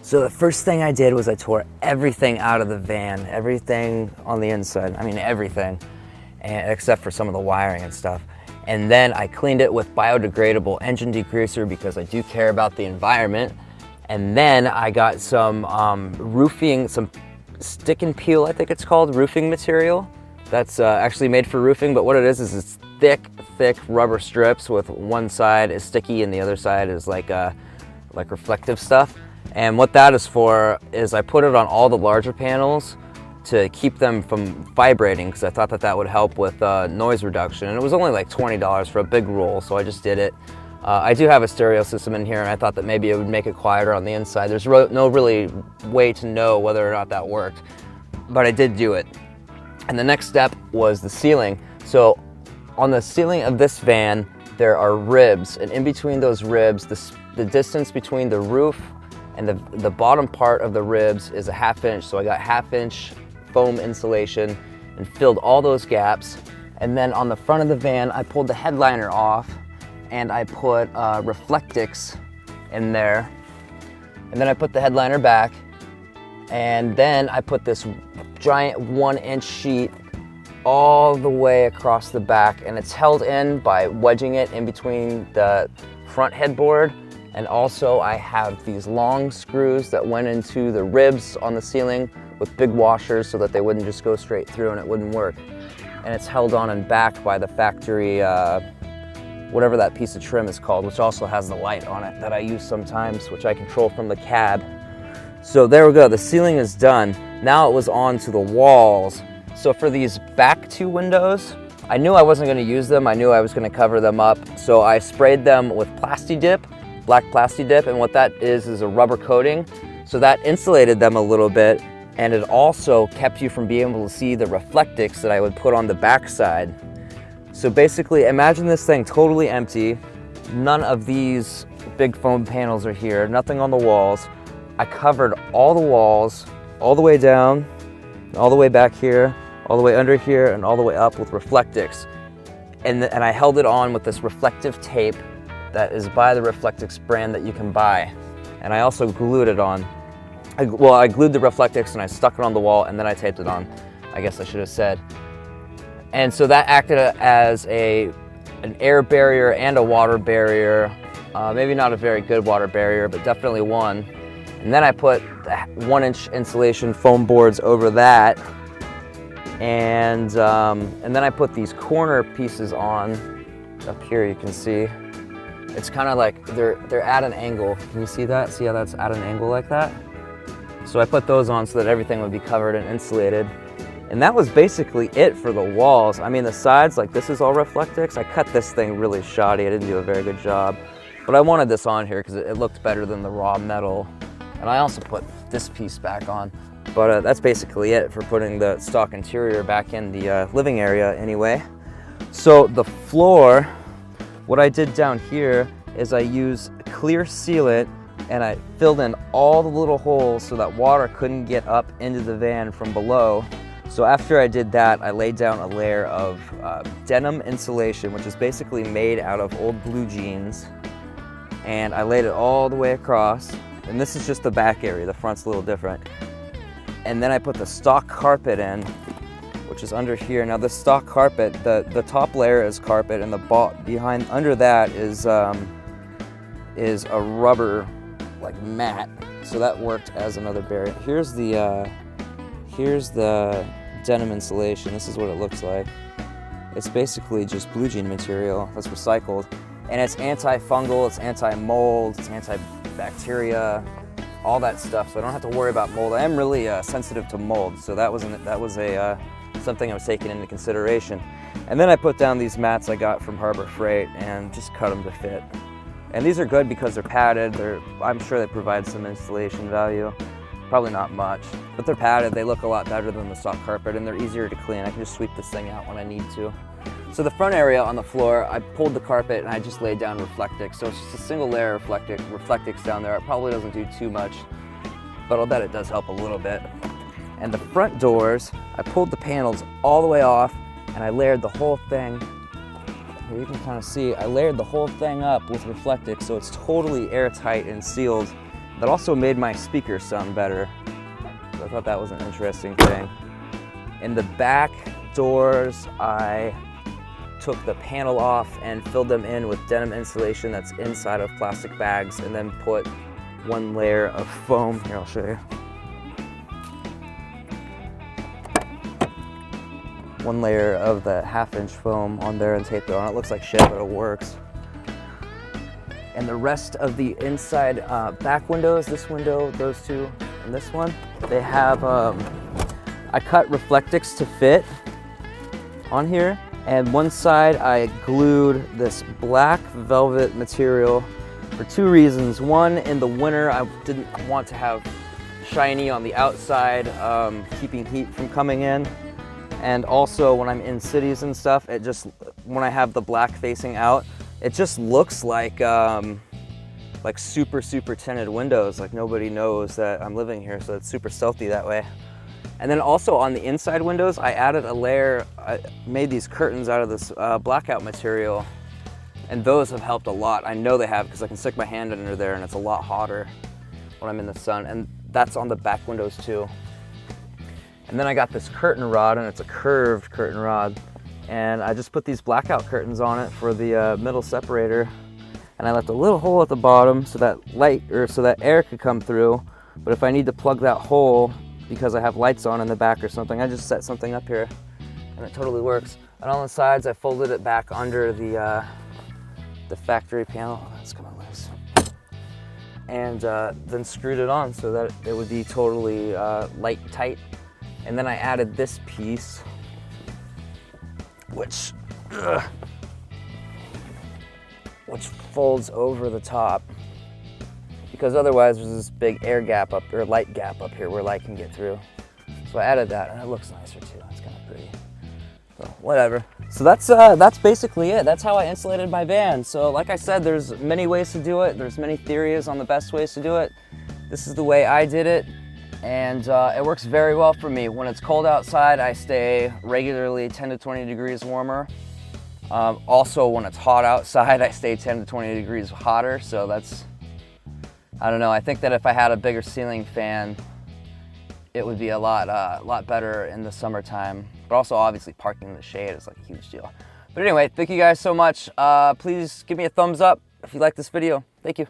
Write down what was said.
So the first thing I did was I tore everything out of the van, everything on the inside, I mean everything, except for some of the wiring and stuff. And then I cleaned it with biodegradable engine degreaser because I do care about the environment. And then I got some roofing, some stick and peel, I think it's called, roofing material. That's actually made for roofing, but what it is it's thick rubber strips with one side is sticky and the other side is like reflective stuff. And what that is for is I put it on all the larger panels to keep them from vibrating because I thought that would help with noise reduction. And it was only like $20 for a big roll, so I just did it. I do have a stereo system in here and I thought that maybe it would make it quieter on the inside. There's no really way to know whether or not that worked, but I did do it. And the next step was the ceiling. So on the ceiling of this van, there are ribs, and in between those ribs, the distance between the roof and the bottom part of the ribs is a 1/2 inch. So I got 1/2 inch foam insulation and filled all those gaps. And then on the front of the van, I pulled the headliner off and I put Reflectix in there. And then I put the headliner back. And then I put this giant 1-inch sheet all the way across the back, and it's held in by wedging it in between the front headboard. And also I have these long screws that went into the ribs on the ceiling with big washers so that they wouldn't just go straight through and it wouldn't work. And it's held on and back by the factory, whatever that piece of trim is called, which also has the light on it that I use sometimes, which I control from the cab. So there we go, the ceiling is done. Now it was on to the walls. So for these back 2 windows, I knew I wasn't gonna use them. I knew I was gonna cover them up. So I sprayed them with Plasti-Dip, black Plasti-Dip, and what that is a rubber coating. So that insulated them a little bit, and it also kept you from being able to see the Reflectix that I would put on the back side. So basically, imagine this thing totally empty. None of these big foam panels are here, nothing on the walls. I covered all the walls, all the way down, all the way back here, all the way under here, and all the way up with Reflectix. And I held it on with this reflective tape that is by the Reflectix brand that you can buy. And I also glued it on. I glued the Reflectix and I stuck it on the wall and then I taped it on, I guess I should have said. And so that acted as an air barrier and a water barrier. Maybe not a very good water barrier, but definitely one. And then I put the 1-inch insulation foam boards over that. And then I put these corner pieces on. Up here you can see. It's kind of like they're at an angle. Can you see that? See how that's at an angle like that? So I put those on so that everything would be covered and insulated. And that was basically it for the walls. I mean, the sides, like this is all Reflectix. I cut this thing really shoddy. I didn't do a very good job. But I wanted this on here because it looked better than the raw metal. And I also put this piece back on. But that's basically it for putting the stock interior back in the living area anyway. So the floor, what I did down here is I used clear sealant and I filled in all the little holes so that water couldn't get up into the van from below. So after I did that, I laid down a layer of Denim Insulation, which is basically made out of old blue jeans. And I laid it all the way across. And this is just the back area, the front's a little different. And then I put the stock carpet in, which is under here. Now the stock carpet, the top layer is carpet, and the under that is a rubber like mat. So that worked as another barrier. Here's the Denim Insulation. This is what it looks like. It's basically just blue jean material that's recycled, and it's antifungal, it's anti-mold, it's antibacteria, all that stuff. So I don't have to worry about mold. I am really sensitive to mold, so that was something I was taking into consideration. And then I put down these mats I got from Harbor Freight and just cut them to fit. And these are good because they're padded. I'm sure they provide some installation value. Probably not much, but they're padded. They look a lot better than the stock carpet, and they're easier to clean. I can just sweep this thing out when I need to. So the front area on the floor, I pulled the carpet and I just laid down Reflectix. So it's just a single layer of Reflectix down there. It probably doesn't do too much, but I'll bet it does help a little bit. And the front doors, I pulled the panels all the way off and I layered the whole thing. Here you can kind of see, I layered the whole thing up with Reflectix, so it's totally airtight and sealed. that also made my speakers sound better. So I thought that was an interesting thing. In the back doors, I took the panel off and filled them in with denim insulation that's inside of plastic bags, and then put one layer of foam. Here, I'll show you. One layer of the 1/2-inch foam on there and taped it on. It looks like shit, but it works. And the rest of the inside back windows, this window, those two, and this one, they have, I cut Reflectix to fit on here. And one side I glued this black velvet material for 2 reasons. One, in the winter, I didn't want to have shiny on the outside, keeping heat from coming in. And also when I'm in cities and stuff, it just, when I have the black facing out, it just looks like super tinted windows, like nobody knows that I'm living here, so it's super stealthy that way. And then also on the inside windows, I added a layer, I made these curtains out of this blackout material, and those have helped a lot. I know they have, because I can stick my hand under there and it's a lot hotter when I'm in the sun, and that's on the back windows too. And then I got this curtain rod, and it's a curved curtain rod, and I just put these blackout curtains on it for the middle separator, and I left a little hole at the bottom so that so that air could come through. But if I need to plug that hole because I have lights on in the back or something, I just set something up here and it totally works. And on the sides, I folded it back under the factory panel. Oh, that's coming loose. And then screwed it on so that it would be totally light tight. And then I added this piece, which folds over the top, because otherwise there's this big air gap up, or light gap up here where light can get through. So I added that, and it looks nicer too. It's kind of pretty. So whatever. So that's basically it. That's how I insulated my van. So like I said, there's many ways to do it. There's many theories on the best ways to do it. This is the way I did it. And it works very well for me. When it's cold outside, I stay regularly 10 to 20 degrees warmer. Also, when it's hot outside, I stay 10 to 20 degrees hotter. So that's, I don't know, I think that if I had a bigger ceiling fan, it would be a lot better in the summertime. But also, obviously, parking in the shade is like a huge deal. But anyway, thank you guys so much. Please give me a thumbs up if you like this video. Thank you.